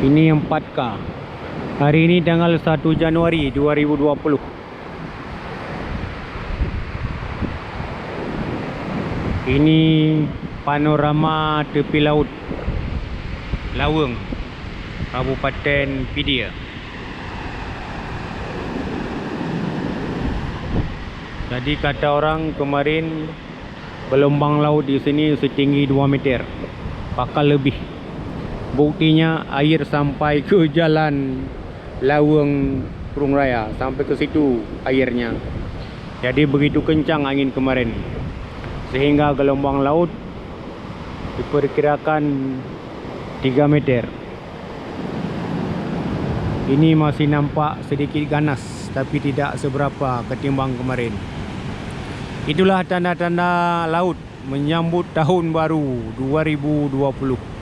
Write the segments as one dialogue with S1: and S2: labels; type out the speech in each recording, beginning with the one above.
S1: Ini 4K. Hari ini tanggal 1 Januari 2020. Ini panorama tepi laut Laweng, Kabupaten Pedia. Jadi kata orang kemarin gelombang laut di sini setinggi 2 meter, bakal lebih. Buktinya air sampai ke jalan Laweng Kurung Raya, sampai ke situ airnya. Jadi begitu kencang angin kemarin, sehingga gelombang laut diperkirakan 3 meter. Ini masih nampak sedikit ganas, tapi tidak seberapa ketimbang kemarin. Itulah tanda-tanda laut menyambut tahun baru 2020.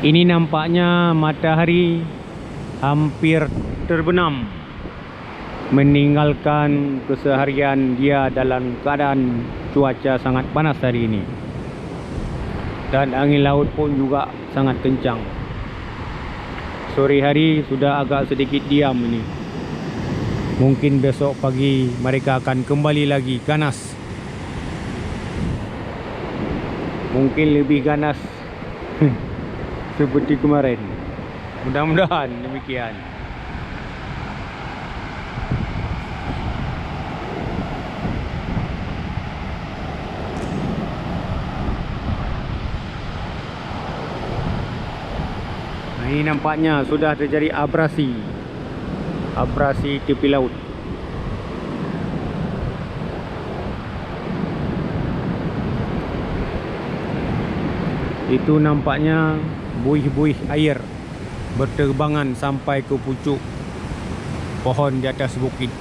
S1: Ini nampaknya matahari hampir terbenam, meninggalkan keseharian dia dalam keadaan cuaca sangat panas hari ini. Dan angin laut pun juga sangat kencang. Sore hari sudah agak sedikit diam ini. Mungkin besok pagi mereka akan kembali lagi ganas. Mungkin lebih ganas seperti kemarin. Mudah-mudahan demikian. Nah, ini nampaknya sudah terjadi abrasi tepi laut. Itu nampaknya buih-buih air berterbangan sampai ke pucuk pohon di atas bukit.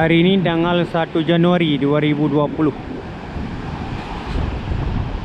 S1: Hari ini tanggal 1 Januari 2020.